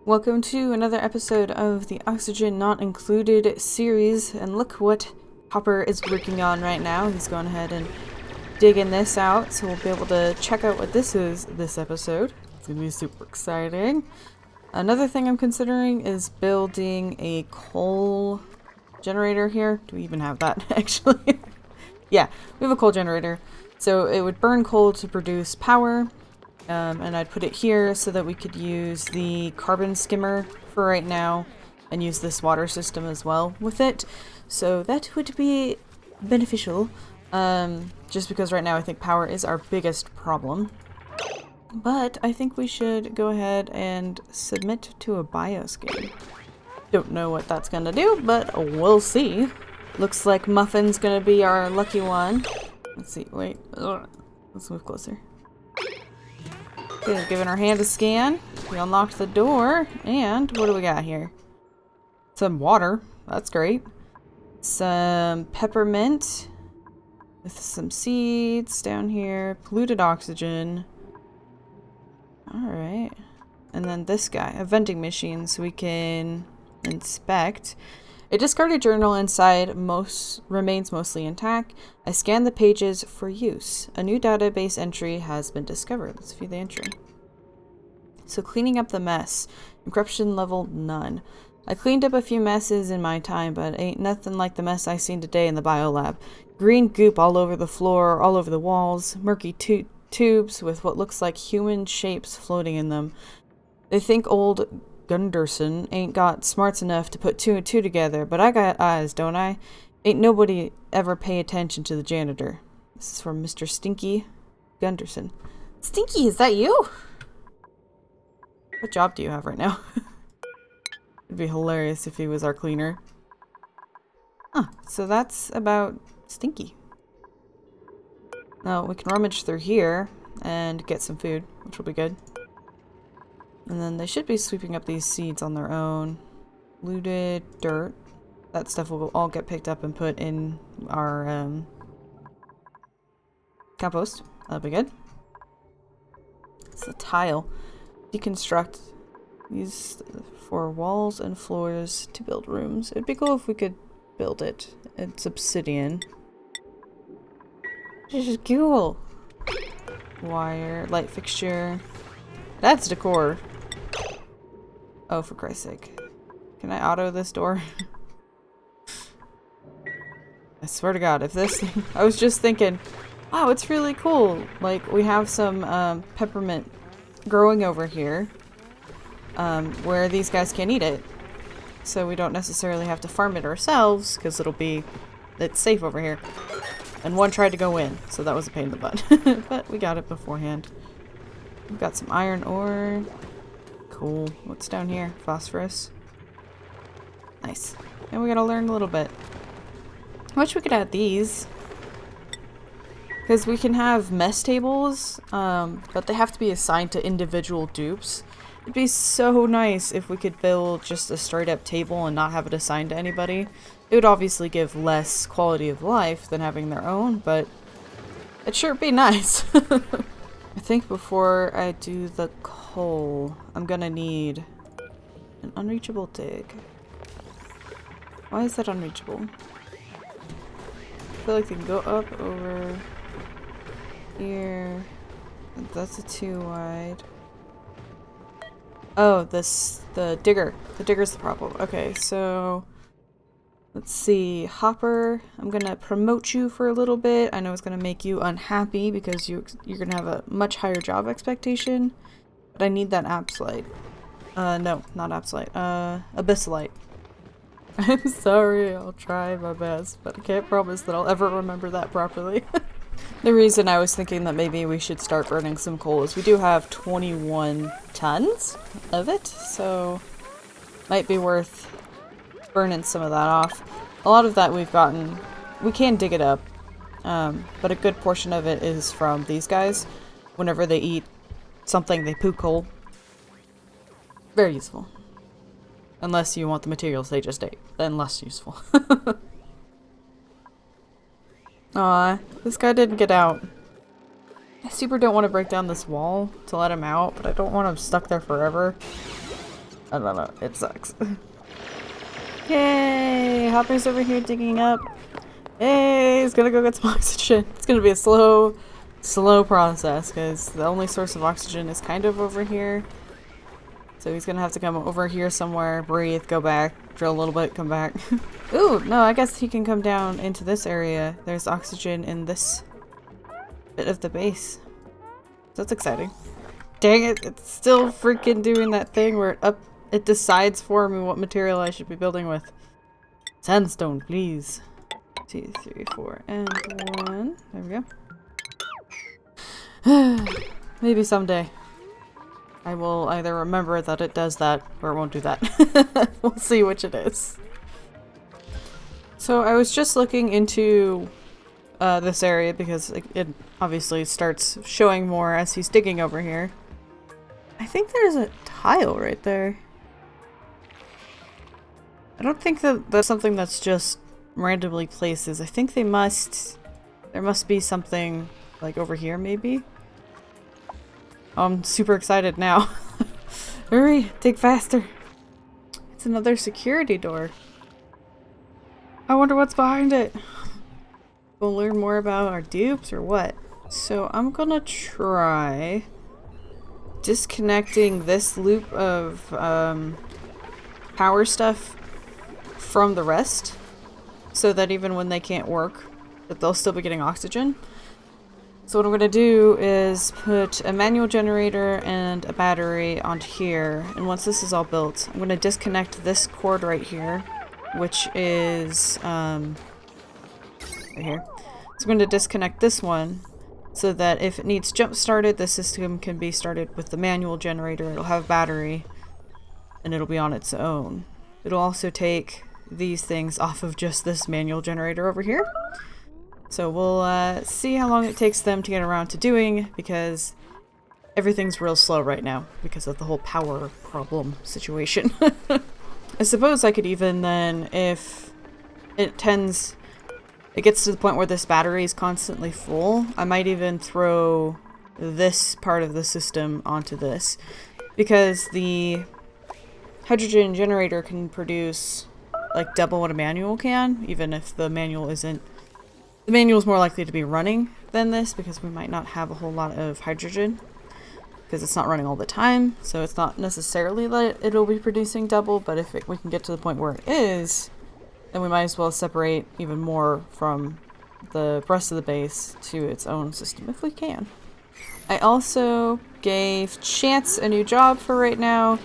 Welcome to another episode of the Oxygen Not Included series, and look what Hopper is working on right now. He's going ahead and digging this out, so we'll be able to check out what this is this episode. It's gonna be super exciting. Another thing I'm considering is building a coal generator here. Do we even have that, actually? Yeah, we have a coal generator. So it would burn coal to produce power. And I'd put it here so that we could use the carbon skimmer for right now and use this water system as well with it. So that would be beneficial, just because right now I think power is our biggest problem. But I think we should go ahead and submit to a BIOS game. Don't know what that's gonna do, but we'll see. Looks like Muffin's gonna be our lucky one. Let's see, wait, let's move closer. Okay, giving our hand a scan. We unlocked the door, and what do we got here? Some water. That's great. Some peppermint with some seeds down here. Polluted oxygen. Alright. And then this guy, a vending machine, so we can inspect. A discarded journal inside remains mostly intact. I scanned the pages for use. A new database entry has been discovered. Let's view the entry. So cleaning up the mess. Encryption level none. I cleaned up a few messes in my time, but ain't nothing like the mess I seen today in the biolab. Green goop all over the floor, all over the walls. Murky tubes with what looks like human shapes floating in them. They think old Gunderson ain't got smarts enough to put two and two together, but I got eyes, don't I? Ain't nobody ever pay attention to the janitor. This is from Mr. Stinky Gunderson. Stinky, is that you? What job do you have right now? It'd be hilarious if he was our cleaner. Huh, so that's about Stinky. Now we can rummage through here and get some food, which will be good. And then they should be sweeping up these seeds on their own. Looted dirt. That stuff will all get picked up and put in our compost. That'll be good. It's a tile. Deconstruct. Use for walls and floors to build rooms. It'd be cool if we could build it. It's obsidian. This is cool. Wire, light fixture. That's decor. Oh, for Christ's sake. Can I auto this door? I swear to God, if this thing... I was just thinking, wow, it's really cool. Like, we have some peppermint growing over here where these guys can't eat it. So we don't necessarily have to farm it ourselves because it's safe over here. And one tried to go in, so that was a pain in the butt. But we got it beforehand. We've got some iron ore. Cool. What's down here? Phosphorus. Nice. And we gotta learn a little bit. I wish we could add these. Because we can have mess tables, but they have to be assigned to individual dupes. It'd be so nice if we could build just a straight up table and not have it assigned to anybody. It would obviously give less quality of life than having their own, but it'd sure be nice. I think before I do the coal, I'm gonna need an unreachable dig. Why is that unreachable? I feel like they can go up over here. That's a too wide. Oh, the digger. The digger's the problem. Okay, so let's see. Hopper, I'm gonna promote you for a little bit. I know it's gonna make you unhappy because you're gonna have a much higher job expectation. But I need that apslite. No, not apslite. Abyssalite. I'm sorry, I'll try my best, but I can't promise that I'll ever remember that properly. The reason I was thinking that maybe we should start burning some coal is we do have 21 tons of it, so might be worth burning some of that off. A lot of that we've gotten, we can dig it up, but a good portion of it is from these guys. Whenever they eat something, they poo coal. Very useful. Unless you want the materials they just ate, then less useful. Aw, this guy didn't get out. I super don't want to break down this wall to let him out, but I don't want him stuck there forever. I don't know. It sucks. Yay! Hopper's over here digging up. Hey, he's gonna go get some oxygen. It's gonna be a slow process because the only source of oxygen is kind of over here. So he's gonna have to come over here somewhere, breathe, go back, drill a little bit, come back. Ooh, no, I guess he can come down into this area. There's oxygen in this bit of the base. That's exciting. Dang it, it's still freaking doing that thing where it decides for me what material I should be building with. Sandstone, please. 2, 3, 4, and 1. There we go. Maybe someday I will either remember that it does that or it won't do that. We'll see which it is. So I was just looking into this area because it obviously starts showing more as he's digging over here. I think there's a tile right there. I don't think that that's something that's just randomly places. I think there must be something like over here maybe. I'm super excited now. Hurry, dig faster. It's another security door. I wonder what's behind it. We'll learn more about our dupes or what. So I'm gonna try disconnecting this loop of power stuff from the rest so that even when they can't work, that they'll still be getting oxygen. So what I'm gonna do is put a manual generator and a battery onto here, and once this is all built, I'm gonna disconnect this cord right here, which is right here. So I'm going to disconnect this one so that if it needs jump started, the system can be started with the manual generator. It'll have a battery and it'll be on its own. It'll also take these things off of just this manual generator over here. So we'll see how long it takes them to get around to doing, because everything's real slow right now because of the whole power problem situation. I suppose I could even then, if it gets to the point where this battery is constantly full, I might even throw this part of the system onto this, because the hydrogen generator can produce like double what a manual can, even if the manual isn't. The manual is more likely to be running than this because we might not have a whole lot of hydrogen because it's not running all the time, so it's not necessarily that it'll be producing double, but if we can get to the point where it is, then we might as well separate even more from the rest of the base to its own system if we can. I also gave Chance a new job for right now.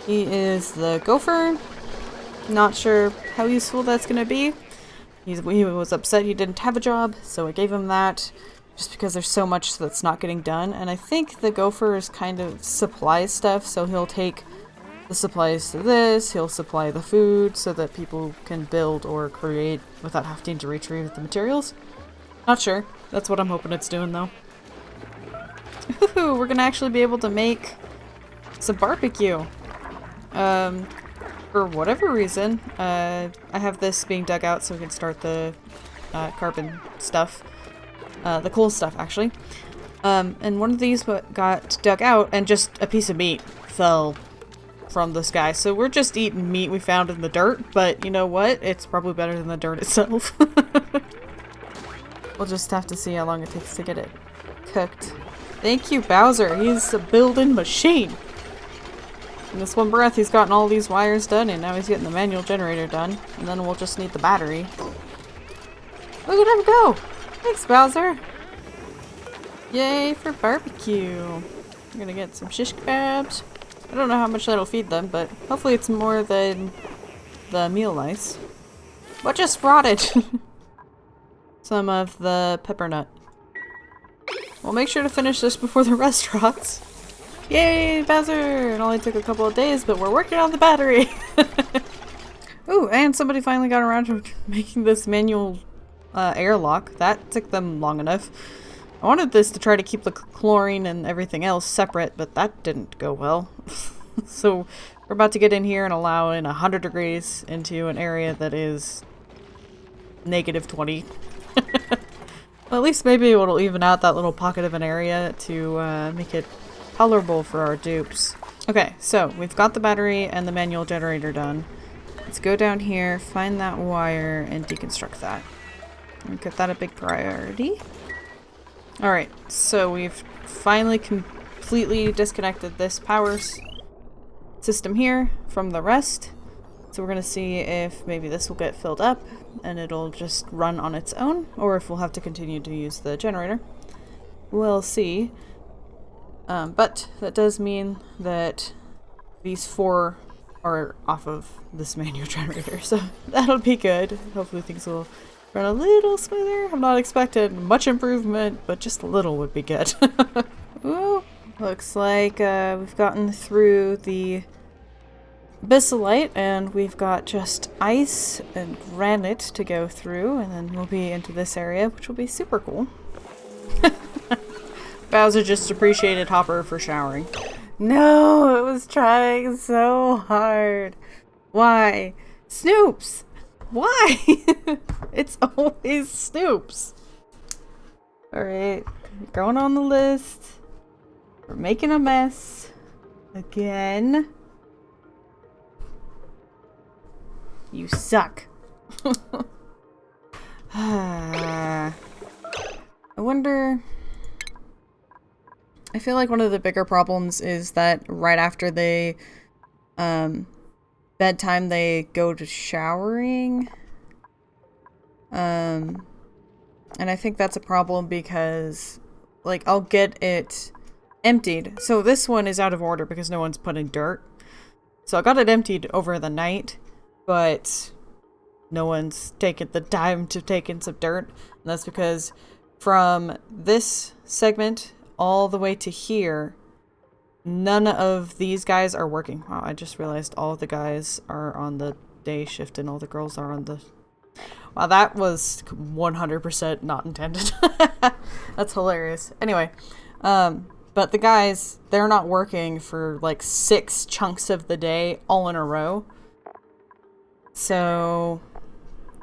He is the gopher. Not sure how useful that's going to be. He was upset he didn't have a job, so I gave him that just because there's so much that's not getting done. And I think the gopher is kind of supply stuff, so he'll take the supplies to this, he'll supply the food so that people can build or create without having to retrieve the materials. Not sure. That's what I'm hoping it's doing though. Ooh, we're gonna actually be able to make some barbecue. For whatever reason, I have this being dug out so we can start the carbon stuff. The coal stuff, actually. And one of these got dug out and just a piece of meat fell from the sky. So we're just eating meat we found in the dirt, but you know what? It's probably better than the dirt itself. We'll just have to see how long it takes to get it cooked. Thank you, Bowser. He's a building machine. In this one breath, he's gotten all these wires done, and now he's getting the manual generator done. And then we'll just need the battery. Look at him go! Thanks, Bowser! Yay for barbecue! I'm gonna get some shish kebabs. I don't know how much that'll feed them, but hopefully it's more than the meal ice. What just rotted? Some of the pepper nut. We'll make sure to finish this before the restaurants. Yay, Bowser! It only took a couple of days, but we're working on the battery! Ooh, and somebody finally got around to making this manual airlock. That took them long enough. I wanted this to try to keep the chlorine and everything else separate, but that didn't go well. So we're about to get in here and allow in 100 degrees into an area that is -20. Well, at least maybe it'll even out that little pocket of an area to make it tolerable for our dupes. Okay, so we've got the battery and the manual generator done. Let's go down here, find that wire, and deconstruct that. And get that a big priority. Alright, so we've finally completely disconnected this power system here from the rest. So we're going to see if maybe this will get filled up and it'll just run on its own, or if we'll have to continue to use the generator. We'll see. But that does mean that these 4 are off of this manual generator, so that'll be good. Hopefully things will run a little smoother. I'm not expecting much improvement, but just a little would be good. Ooh, looks like we've gotten through the Abyssalite, and we've got just ice and granite to go through, and then we'll be into this area, which will be super cool. Bowser just appreciated Hopper for showering. No, it was trying so hard. Why? Snoops! Why? It's always Snoops. Alright, going on the list. We're making a mess. Again. You suck. I wonder... I feel like one of the bigger problems is that right after they, bedtime, they go to showering. And I think that's a problem because, like, I'll get it emptied. So this one is out of order because no one's put in dirt. So I got it emptied over the night, but no one's taken the time to take in some dirt. And that's because from this segment all the way to here, none of these guys are working. Wow, I just realized all of the guys are on the day shift and all the girls are on the... Wow, that was 100% not intended. That's hilarious. Anyway, but the guys, they're not working for like 6 chunks of the day all in a row. So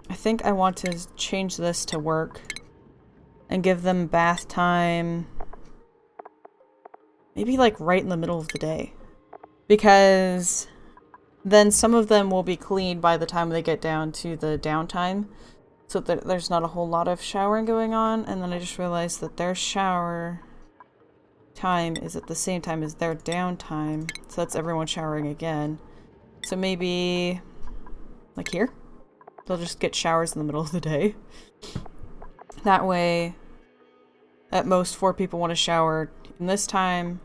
I think I want to change this to work and give them bath time. Maybe like right in the middle of the day, because then some of them will be clean by the time they get down to the downtime, so that there's not a whole lot of showering going on. And then I just realized that their shower time is at the same time as their downtime, so that's everyone showering again. So maybe like here, they'll just get showers in the middle of the day. That way, at most 4 people want to shower in this time,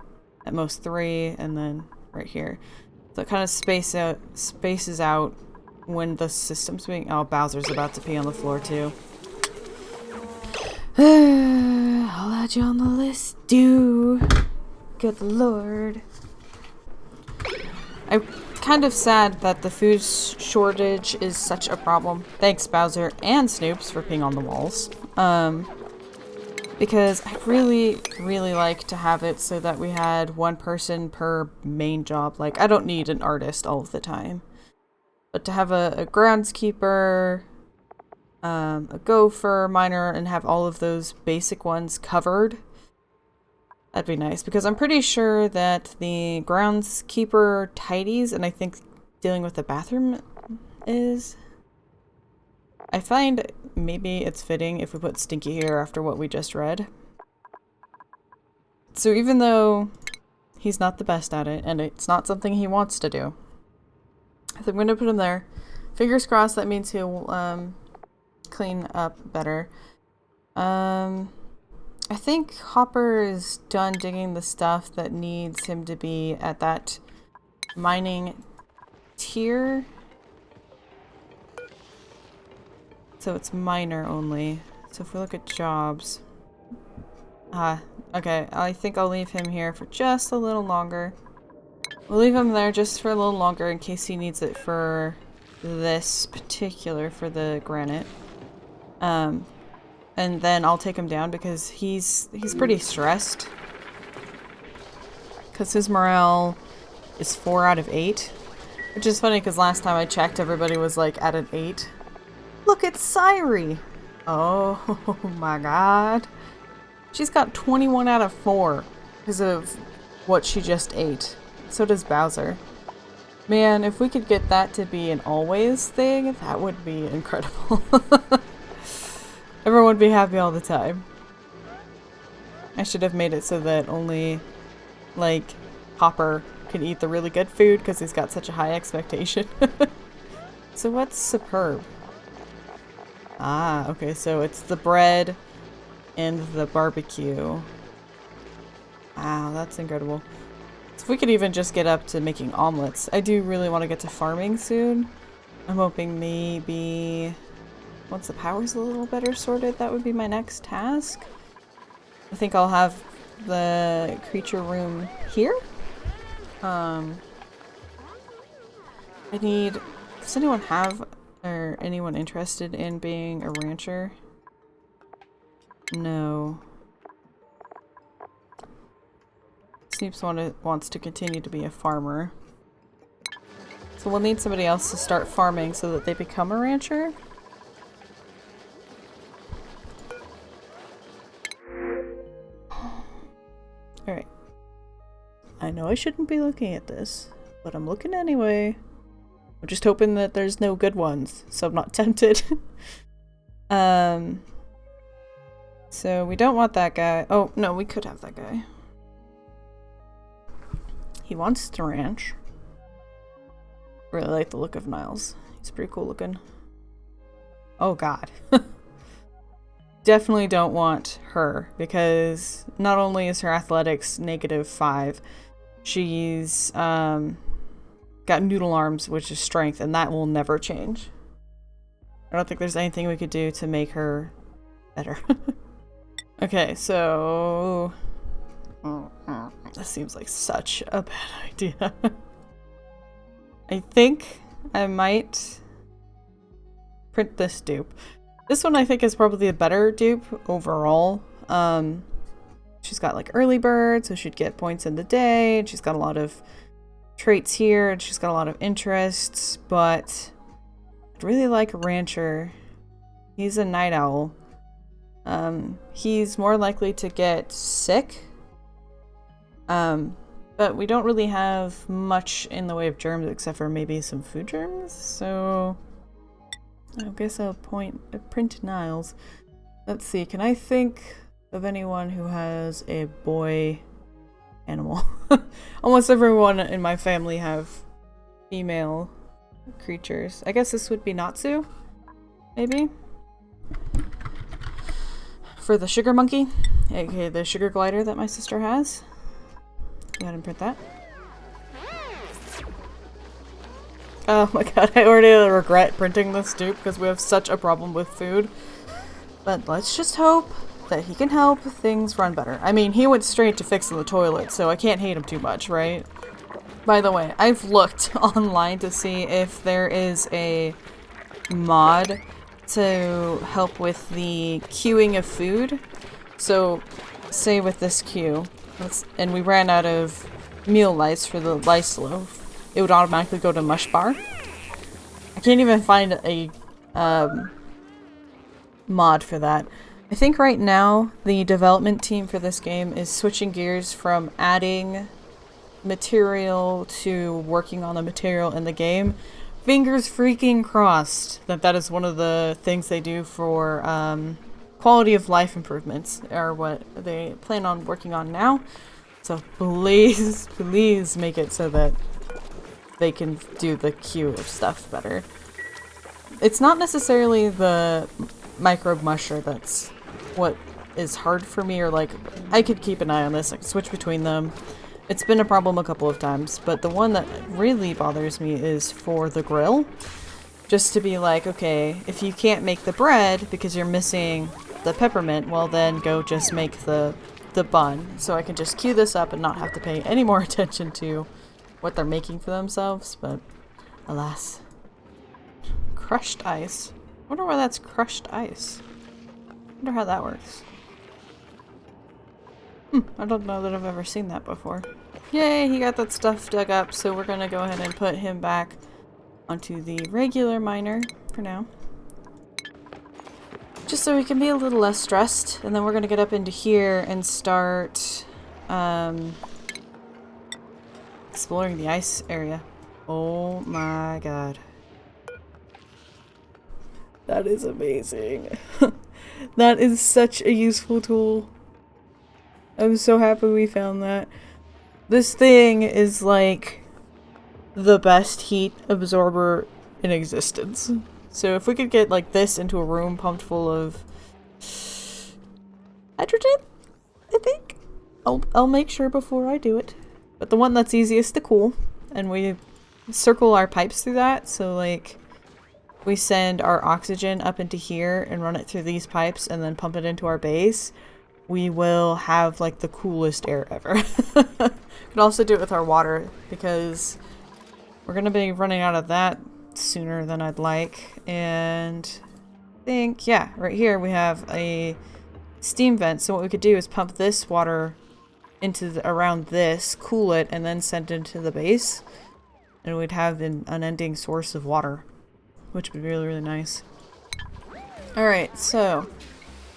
at most 3, and then right here. So it kind of spaces out when the system's being... Oh, Bowser's about to pee on the floor too. I'll add you on the list, do. Good lord. I'm kind of sad that the food shortage is such a problem. Thanks, Bowser and Snoops, for peeing on the walls. Because I really, really like to have it so that we had 1 person per main job. Like, I don't need an artist all of the time. But to have a groundskeeper, a gopher, miner, and have all of those basic ones covered, that'd be nice. Because I'm pretty sure that the groundskeeper tidies, and I think dealing with the bathroom is... I find maybe it's fitting if we put Stinky here after what we just read. So even though he's not the best at it, and it's not something he wants to do, I think I'm going to put him there. Fingers crossed that means he'll clean up better. I think Hopper is done digging the stuff that needs him to be at that mining tier. So it's minor only. So if we look at jobs... okay. I think I'll leave him here for just a little longer. We'll leave him there just for a little longer in case he needs it for this particular, for the granite. And then I'll take him down because he's pretty stressed. Because his morale is 4 out of 8. Which is funny because last time I checked everybody was like at an 8. Look at Syri! Oh my god. She's got 21 out of 4 because of what she just ate. so does Bowser. Man, if we could get that to be an always thing, that would be incredible. Everyone would be happy all the time. I should have made it so that only, like, Hopper can eat the really good food because he's got such a high expectation. So what's superb? Ah, okay, so it's the bread and the barbecue. Wow, that's incredible. So if we could even just get up to making omelets. I do really want to get to farming soon. I'm hoping maybe once the power's a little better sorted, that would be my next task. I think I'll have the creature room here. I need... Does anyone have, or anyone interested in being a rancher? No. Snoop's wants to continue to be a farmer. So we'll need somebody else to start farming so that they become a rancher. Alright. I know I shouldn't be looking at this, but I'm looking anyway. I'm just hoping that there's no good ones, so I'm not tempted. So we don't want that guy. Oh, no, we could have that guy. He wants to ranch. Really like the look of Niles. He's pretty cool looking. Oh god. Definitely don't want her, because not only is her athletics -5, she's got noodle arms, which is strength, and that will never change. I don't think there's anything we could do to make her better. Okay, so... This seems like such a bad idea. I think I might print this dupe. This one I think is probably a better dupe overall. She's got like early bird, so she'd get points in the day, and she's got a lot of traits here, and she's got a lot of interests, but I'd really like a rancher. He's a night owl. He's more likely to get sick. But we don't really have much in the way of germs except for maybe some food germs, so I guess I'll print Niles. Let's see, can I think of anyone who has a boy animal? Almost everyone in my family have female creatures. I guess this would be Natsu, maybe? For the sugar monkey, aka the sugar glider that my sister has. Go ahead and print that. Oh my god, I already regret printing this dupe because we have such a problem with food. But let's just hope that he can help things run better. I mean, he went straight to fixing the toilet, so I can't hate him too much, right? By the way, I've looked online to see if there is a mod to help with the queuing of food. So, say with this queue, and we ran out of meal lice for the lice loaf, it would automatically go to mush bar. I can't even find a mod for that. I think right now the development team for this game is switching gears from adding material to working on the material in the game. Fingers freaking crossed that that is one of the things they do for quality of life improvements, are what they plan on working on now. So please, please make it so that they can do the queue of stuff better. It's not necessarily the microbe musher that's what is hard for me, or like, I could keep an eye on this, I could switch between them. It's been a problem a couple of times, but the one that really bothers me is for the grill. Just to be like, okay, if you can't make the bread because you're missing the peppermint, well then go just make the bun. So I can just queue this up and not have to pay any more attention to what they're making for themselves, but alas. Crushed ice. I wonder why that's crushed ice. I wonder how that works. I don't know that I've ever seen that before. Yay, he got that stuff dug up, so we're gonna go ahead and put him back onto the regular miner for now. Just so we can be a little less stressed, and then we're gonna get up into here and start exploring the ice area. Oh my god. That is amazing. That is such a useful tool. I'm so happy we found that. This thing is like the best heat absorber in existence. So if we could get like this into a room pumped full of hydrogen, I think. I'll make sure before I do it. But the one that's easiest to cool, and we circle our pipes through that, so like we send our oxygen up into here and run it through these pipes and then pump it into our base, we will have like the coolest air ever. We can also do it with our water because we're gonna be running out of that sooner than I'd like. And I think, yeah, right here we have a steam vent, so what we could do is pump this water into around this, cool it, and then send it into the base, and we'd have an unending source of water, which would be really, really nice. Alright, so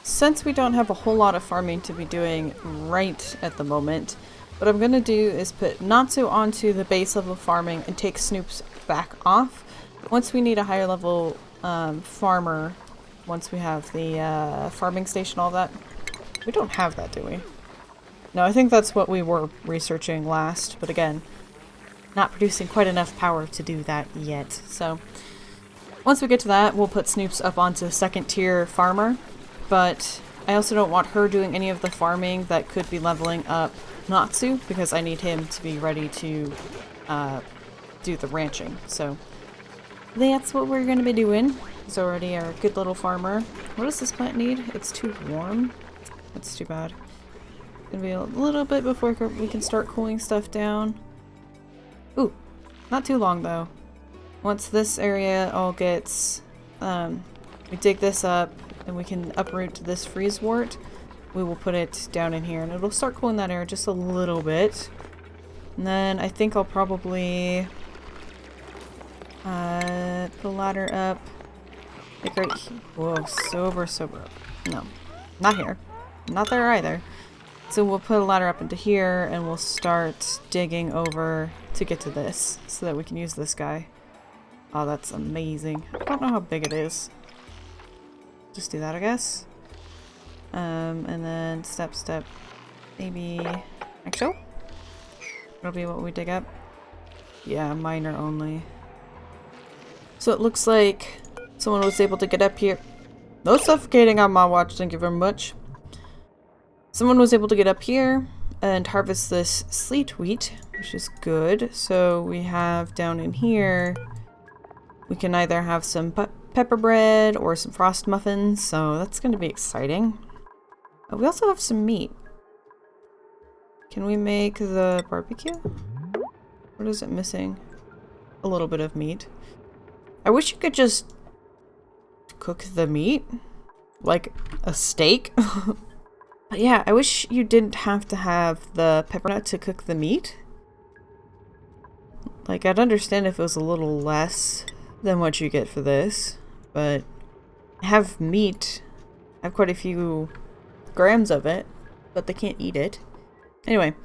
since we don't have a whole lot of farming to be doing right at the moment, what I'm gonna do is put Natsu onto the base level farming and take Snoops back off. Once we need a higher level farmer, once we have the farming station, all that. We don't have that, do we? No, I think that's what we were researching last, but again, not producing quite enough power to do that yet. So once we get to that, we'll put Snoops up onto second tier farmer, but I also don't want her doing any of the farming that could be leveling up Natsu, because I need him to be ready to do the ranching. So that's what we're going to be doing. He's already our good little farmer. What does this plant need? It's too warm. That's too bad. Gonna be a little bit before we can start cooling stuff down. Ooh, not too long though. Once this area all gets, we dig this up and we can uproot this freeze wort, we will put it down in here and it'll start cooling that air just a little bit. And then I think I'll probably put the ladder up. Like right here. Whoa, sober. No, not here. Not there either. So we'll put a ladder up into here and we'll start digging over to get to this so that we can use this guy. Oh, that's amazing. I don't know how big it is. Just do that, I guess. And then step, maybe actually it'll be what we dig up. Yeah, minor only. So it looks like someone was able to get up here. No suffocating on my watch, thank you very much. Someone was able to get up here and harvest this sleet wheat, which is good. So we have down in here, we can either have some pepper bread or some frost muffins, so that's going to be exciting. We also have some meat. Can we make the barbecue? What is it missing? A little bit of meat. I wish you could just cook the meat like a steak. But yeah, I wish you didn't have to have the pepper nut to cook the meat. Like, I'd understand if it was a little less than what you get for this, but I have meat. I have quite a few grams of it, but they can't eat it. Anyway,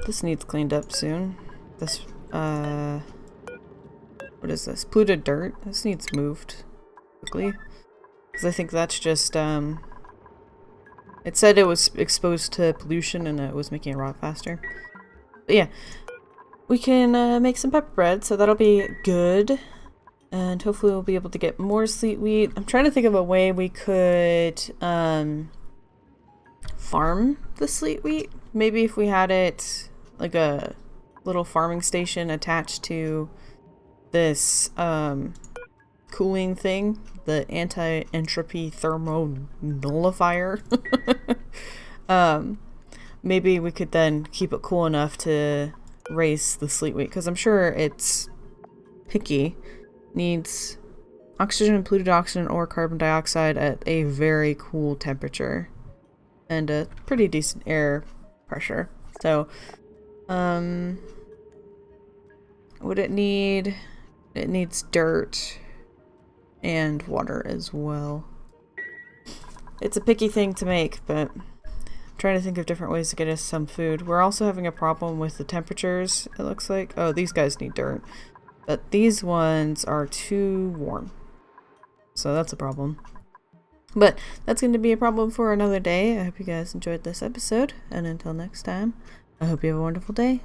this needs cleaned up soon. This, what is this? Polluted dirt. This needs moved quickly. Because I think that's just, it said it was exposed to pollution and it was making it rot faster. But yeah, we can make some pepper bread, so that'll be good. And hopefully we'll be able to get more sleet wheat. I'm trying to think of a way we could farm the sleet wheat. Maybe if we had it like a little farming station attached to this cooling thing, the anti-entropy thermo nullifier. Maybe we could then keep it cool enough to raise the sleet wheat, because I'm sure it's picky. Needs oxygen, polluted oxygen, or carbon dioxide at a very cool temperature and a pretty decent air pressure. So, what it need? It needs dirt and water as well. It's a picky thing to make, but I'm trying to think of different ways to get us some food. We're also having a problem with the temperatures, it looks like. Oh, these guys need dirt. But these ones are too warm. So that's a problem. But that's going to be a problem for another day. I hope you guys enjoyed this episode. And until next time, I hope you have a wonderful day.